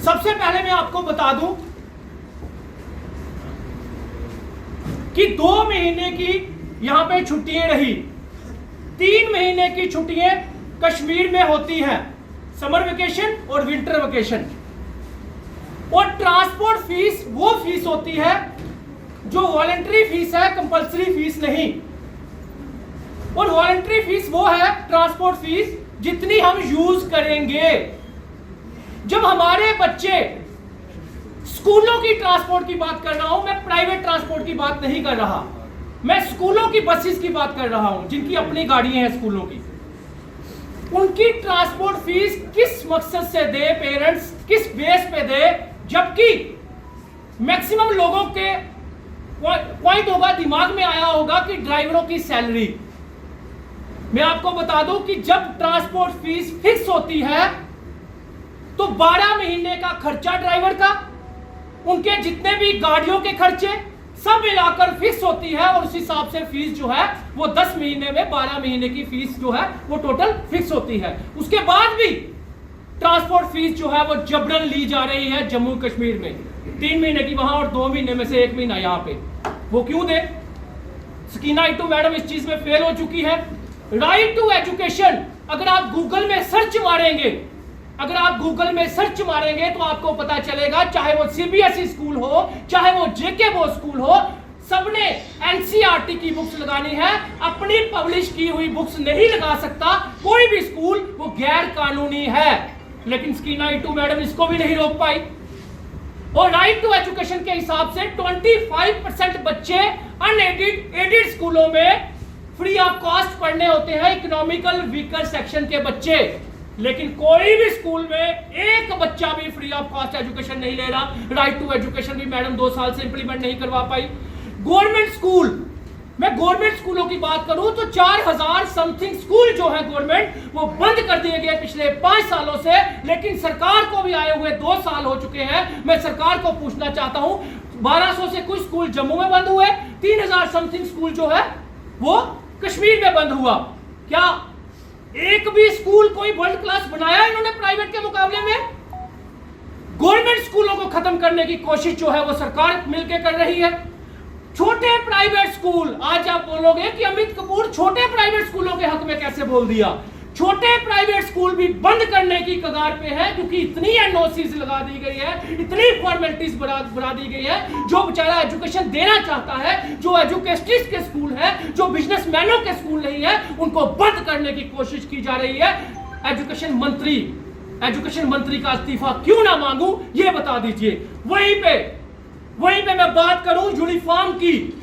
सबसे पहले मैं आपको बता दूं कि 2 महीने की यहां पे छुट्टियां रही, 3 महीने की छुट्टियां कश्मीर में होती हैं, समर वेकेशन और विंटर वेकेशन। और ट्रांसपोर्ट फीस वो फीस होती है जो वॉलंटरी फीस है, कंपल्सरी फीस नहीं। और वॉलंटरी फीस वो है ट्रांसपोर्ट फीस जितनी हम यूज करेंगे। जब हमारे बच्चे, स्कूलों की ट्रांसपोर्ट की बात कर रहा हूं मैं, प्राइवेट ट्रांसपोर्ट की बात नहीं कर रहा, मैं स्कूलों की बसेस की बात कर रहा हूं जिनकी अपनी गाड़ियां हैं स्कूलों की। उनकी ट्रांसपोर्ट फीस किस मकसद से दे पेरेंट्स, किस बेस पे दे, जबकि मैक्सिमम लोगों के पॉइंट होगा, दिमाग में आया होगा कि ड्राइवरों की सैलरी। मैं आपको बता दूं कि जब ट्रांसपोर्ट फीस फिक्स होती है तो 12 महीने का खर्चा ड्राइवर का, उनके जितने भी गाड़ियों के खर्चे सब मिलाकर फिक्स होती है और उस हिसाब से फीस जो है वो 10 महीने में 12 महीने की फीस जो है वो टोटल फिक्स होती है। उसके बाद भी ट्रांसपोर्ट फीस जो है वो जबरन ली जा रही है जम्मू कश्मीर में, 3 महीने की वहां और 2 महीने में से 1 महीना यहां पे। वो क्यों दे? सकीना इट्टू मैडम इस चीज में फेल हो चुकी है। राइट टू एजुकेशन, अगर आप गूगल में सर्च मारेंगे, अगर आप गूगल में सर्च मारेंगे तो आपको पता चलेगा, चाहे वो सीबीएसई स्कूल हो, चाहे वो जेके बोर्ड स्कूल हो, सबने एनसीईआरटी की बुक्स लगानी है, अपनी पब्लिश की हुई बुक्स नहीं लगा सकता कोई भी स्कूल, वो गैर कानूनी है। लेकिन सकीना इट्टू मैडम इसको भी नहीं रोक पाई। और राइट टू एजुकेशन के हिसाब से 25% बच्चे अनएडेड, एडेड स्कूलों में फ्री ऑफ कॉस्ट पढ़ने होते हैं, इकोनॉमिकल वीकर सेक्शन के बच्चे। लेकिन कोई भी स्कूल में एक बच्चा भी फ्री ऑफ कॉस्ट एजुकेशन नहीं ले रहा। राइट टू एजुकेशन भी मैडम 2 साल से इंप्लीमेंट नहीं करवा पाई। गवर्नमेंट स्कूल, मैं गवर्नमेंट स्कूलों की बात करूं तो 4000 समथिंग स्कूल जो है गवर्नमेंट, वो बंद कर दिए गए पिछले 5 सालों से। लेकिन सरकार को भी आए हुए 2 साल हो चुके हैं। मैं सरकार को पूछना चाहता हूं, 1200 से कुछ स्कूल जम्मू में बंद हुए, 3000 समथिंग स्कूल जो है वो कश्मीर में बंद हुआ। क्या एक भी स्कूल कोई वर्ल्ड क्लास बनाया इन्होंने प्राइवेट के मुकाबले में? गवर्नमेंट स्कूलों को खत्म करने की कोशिश जो है वो सरकार मिलकर कर रही है। छोटे प्राइवेट स्कूल, आज आप बोलोगे कि अमित कपूर छोटे प्राइवेट स्कूलों के हक में कैसे बोल दिया? छोटे प्राइवेट स्कूल भी बंद करने की कगार पे है, क्योंकि इतनी एनओसीज लगा दी गई है, इतनी फॉर्मेलिटीज बढ़ा दी गई है। जो बेचारा एजुकेशन देना चाहता है, जो एजुकेशनिस्ट के स्कूल है, जो बिजनेसमैनों के स्कूल नहीं है, उनको बंद करने की कोशिश की जा रही है। एजुकेशन मंत्री का इस्तीफा क्यों ना मांगू, ये बता दीजिए। वहीं पे मैं बात करूं यूनिफॉर्म की।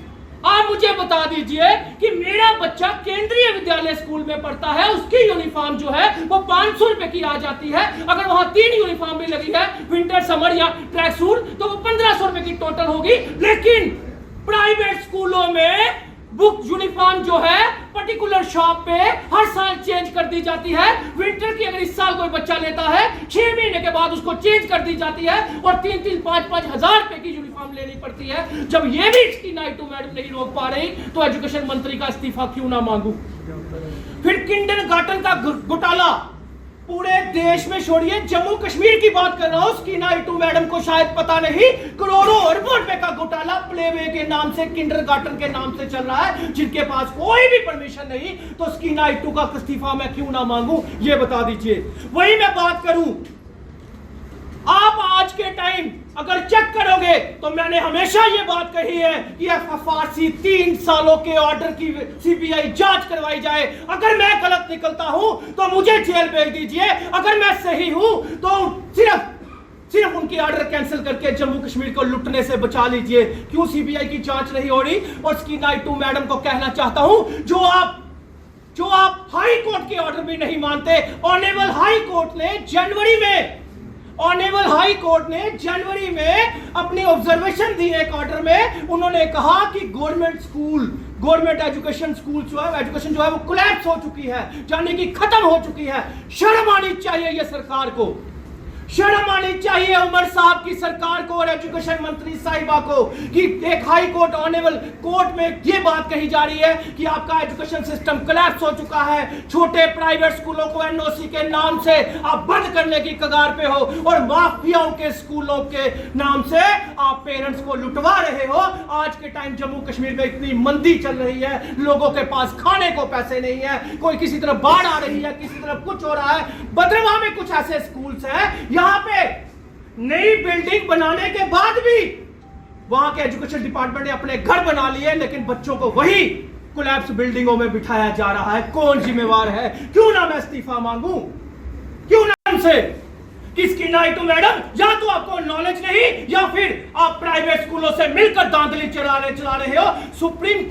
आप मुझे बता दीजिए कि मेरा बच्चा केंद्रीय विद्यालय स्कूल में पढ़ता है, उसकी यूनिफॉर्म जो है वो 500 रुपए की आ जाती है। अगर वहां 3 यूनिफॉर्म भी लगी है, विंटर, समर या ट्रैक सूट, तो वो 1500 रुपए की टोटल होगी। लेकिन प्राइवेट स्कूलों में बुक यूनिफॉर्म जो है पर्टिकुलर शॉप पे हर साल चेंज कर दी जाती है। विंटर की अगर इस साल कोई बच्चा लेता है, 6 महीने के बाद उसको चेंज कर दी जाती है और 3-3, 5-5 हजार रुपए की यूनिफॉर्म लेनी पड़ती है। जब ये भी सकीना इट्टू मैडम नहीं रोक पा रही तो एजुकेशन मंत्री का इस्तीफा क्यों ना मांगू? फिर किंडरगार्टन का घोटाला, पूरे देश में छोड़िए, जम्मू कश्मीर की बात कर रहा हूं। सकीना इट्टू मैडम को शायद पता नहीं, करोड़ों अरबों रुपए का घोटाला प्लेवे के नाम से, किंडरगार्टन के नाम से चल रहा है, जिनके पास कोई भी परमिशन नहीं। तो सकीना इट्टू का इस्तीफा मैं क्यों ना मांगू, ये बता दीजिए। वही मैं बात करूं, आप आज के टाइम अगर चेक करोगे तो मैंने हमेशा ये बात कही है कि एफआरसी 3 सालों के ऑर्डर की सीबीआई जांच करवाई जाए। अगर मैं गलत निकलता हूं तो मुझे जेल भेज दीजिए, अगर मैं सही हूं तो सिर्फ उनकी ऑर्डर कैंसिल करके जम्मू कश्मीर को लुटने से बचा लीजिए। क्यों सीबीआई की जांच नहीं हो रही? और सकीना इट्टू मैडम को कहना चाहता हूं, जो आप हाई कोर्ट के ऑर्डर भी नहीं मानते, ऑनरेबल हाई कोर्ट ने जनवरी में अपनी ऑब्जर्वेशन दी एक ऑर्डर में। उन्होंने कहा कि गवर्नमेंट एजुकेशन स्कूल जो है, एजुकेशन जो है वो कोलैप्स हो चुकी है, यानी कि खत्म हो चुकी है। शर्म आनी चाहिए ये सरकार को। शर्म आनी चाहिए उमर साहब की सरकार को और एजुकेशन मंत्री साहिबा को कि एक हाई कोर्ट ऑनरेबल कोर्ट में ये बात कही जा रही है कि आपका एजुकेशन सिस्टम कोलैप्स हो चुका है। छोटे प्राइवेट स्कूलों को एनओसी के नाम से आप बंद करने की कगार पे हो और माफियाओं के स्कूलों के नाम से आप पेरेंट्स को लुटवा रहे हो। आज के टाइम जम्मू कश्मीर में इतनी मंदी चल रही है, लोगों के पास खाने को पैसे नहीं है, कोई किसी तरफ बाढ़ आ रही है, किसी तरफ कुछ हो रहा है। भद्रवाह में कुछ ऐसे स्कूल्स हैं, यहाँ पे नई बिल्डिंग बनाने के बाद भी वहां के एजुकेशन डिपार्टमेंट ने अपने घर बना लिए, लेकिन बच्चों को वही कोलैप्स बिल्डिंगों में बिठाया जा रहा है। कौन जिम्मेवार है? क्यों ना मैं इस्तीफा मांगू? क्यों ना हमसे? किसकी नाइटू मैडम? या तो आपको नॉलेज नहीं या फिर आप प्राइवेट स्कूलों से मिलकर दांतली चला रहे हो। सुप्रीम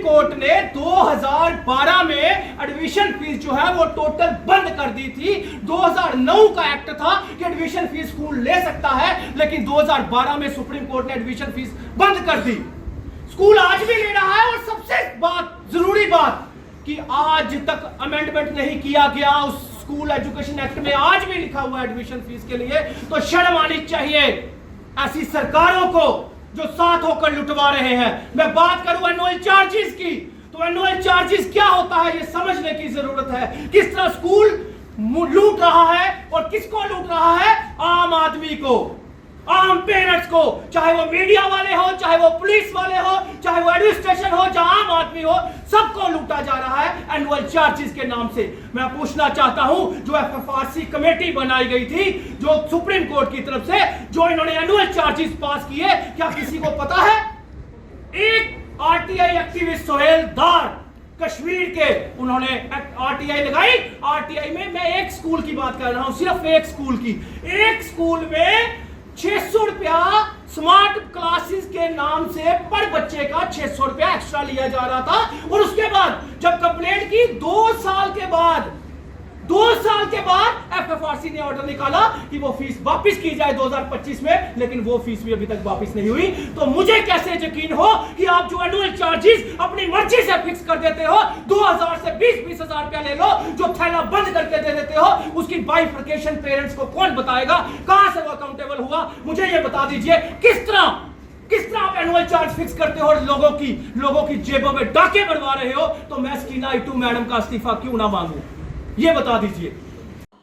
कोर्ट ने 2012 में एडमिशन फीस जो है वो टोटल बंद कर दी थी। 2009 का एक्ट था कि एडमिशन फीस स्कूल ले सकता है, लेकिन 2012 में सुप्रीम कोर्ट ने एडमिशन फीस बंद कर दी। स्कूल आज भी ले रहा है और सबसे जरूरी बात कि आज तक अमेंडमेंट नहीं किया गया उस स्कूल एजुकेशन एक्ट में, आज भी लिखा हुआ एडमिशन फीस के लिए। तो शर्म आनी चाहिए ऐसी सरकारों को जो साथ होकर लुटवा रहे हैं। मैं बात करूं एनुअल चार्जेस की, तो एनुअल चार्जेस क्या होता है ये समझने की जरूरत है। किस तरह स्कूल लूट रहा है और किसको लूट रहा है? आम आदमी को, आम पेरेंट्स को, चाहे वो मीडिया वाले हो, चाहे वो पुलिस वाले हो, चाहे वो एडमिनिस्ट्रेशन हो, जहां आम आदमी हो, सबको लूटा जा रहा है एनुअल चार्जेस के नाम से। मैं पूछना चाहता हूं, जो एफएफआरसी कमेटी बनाई गई थी जो सुप्रीम कोर्ट की तरफ से, जो इन्होंने एनुअल चार्जेस पास किए, क्या किसी को पता है? एक आरटीआई एक्टिविस्ट सोहेल दार कश्मीर के, उन्होंने आरटीआई लगाई। आरटीआई में मैं एक स्कूल की बात कर रहा हूं, सिर्फ एक स्कूल की। एक स्कूल में 600 रुपया स्मार्ट क्लासेस के नाम से पर बच्चे का 600 रुपया एक्स्ट्रा लिया जा रहा था। और उसके बाद जब कंप्लेंट की 2 साल के बाद एफएफआरसी ने ऑर्डर निकाला कि वो फीस वापस की जाए 2025 में, लेकिन वो फीस भी अभी तक वापस नहीं हुई। तो मुझे कैसे यकीन हो कि आप जो एनुअल चार्जेस अपनी मर्जी से फिक्स कर देते हो, 2000 से 20-20 हजार रुपया ले लो, जो थैला बंद करके दे देते हो, उसकी बाइफर्केशन पेरेंट्स को कौन बताएगा? कहां से वो अकाउंटेबल हुआ? मुझे ये बता दीजिए। किस तरह आप एनुअल चार्ज फिक्स करते हो और लोगों की जेबों में डाके बढ़वा रहे हो? तो मैं स्कीना इटू मैडम का इस्तीफा क्यों ना मांगू, ये बता दीजिए।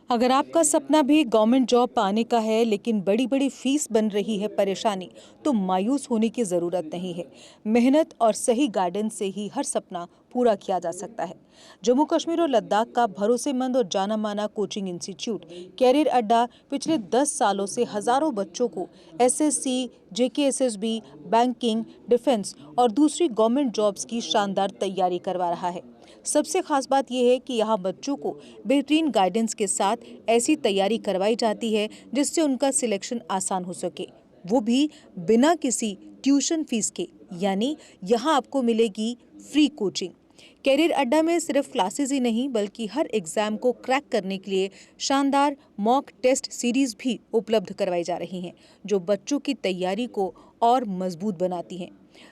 अगर आपका सपना भी गवर्नमेंट जॉब पाने का है लेकिन बड़ी बड़ी फीस बन रही है परेशानी, तो मायूस होने की ज़रूरत नहीं है। मेहनत और सही गाइडेंस से ही हर सपना पूरा किया जा सकता है। जम्मू कश्मीर और लद्दाख का भरोसेमंद और जाना माना कोचिंग इंस्टीट्यूट कैरियर अड्डा पिछले 10 सालों से हज़ारों बच्चों को एसएससी, जेकेएसएसबी, बैंकिंग, डिफेंस और दूसरी गवर्नमेंट जॉब्स की शानदार तैयारी करवा रहा है। सबसे खास बात यह है कि यहाँ बच्चों को बेहतरीन गाइडेंस के साथ ऐसी तैयारी करवाई जाती है जिससे उनका सिलेक्शन आसान हो सके, वो भी बिना किसी ट्यूशन फीस के। यानी यहाँ आपको मिलेगी फ्री कोचिंग। कैरियर अड्डा में सिर्फ क्लासेस ही नहीं बल्कि हर एग्जाम को क्रैक करने के लिए शानदार मॉक टेस्ट सीरीज भी उपलब्ध करवाई जा रही हैं, जो बच्चों की तैयारी को और मजबूत बनाती हैं।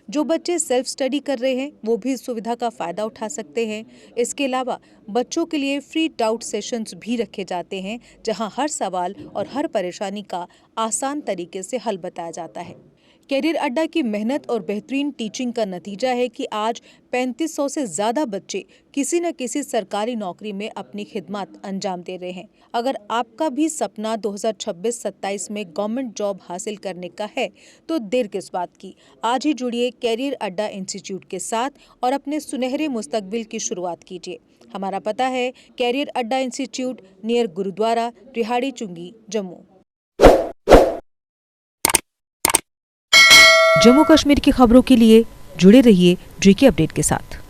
जो बच्चे सेल्फ स्टडी कर रहे हैं वो भी इस सुविधा का फ़ायदा उठा सकते हैं। इसके अलावा बच्चों के लिए फ्री डाउट सेशंस भी रखे जाते हैं, जहां हर सवाल और हर परेशानी का आसान तरीके से हल बताया जाता है। कैरियर अड्डा की मेहनत और बेहतरीन टीचिंग का नतीजा है कि आज 3500 से ज़्यादा बच्चे किसी न किसी सरकारी नौकरी में अपनी खिदमत अंजाम दे रहे हैं। अगर आपका भी सपना 2026-27 में गवर्नमेंट जॉब हासिल करने का है तो देर किस बात की। आज ही जुड़िए कैरियर अड्डा इंस्टीट्यूट के साथ और अपने सुनहरे मुस्तकबिल की शुरुआत कीजिए। हमारा पता है कैरियर अड्डा इंस्टीट्यूट, नियर गुरुद्वारा, रिहाड़ी चुंगी, जम्मू। जम्मू कश्मीर की खबरों के लिए जुड़े रहिए जेके अपडेट के साथ।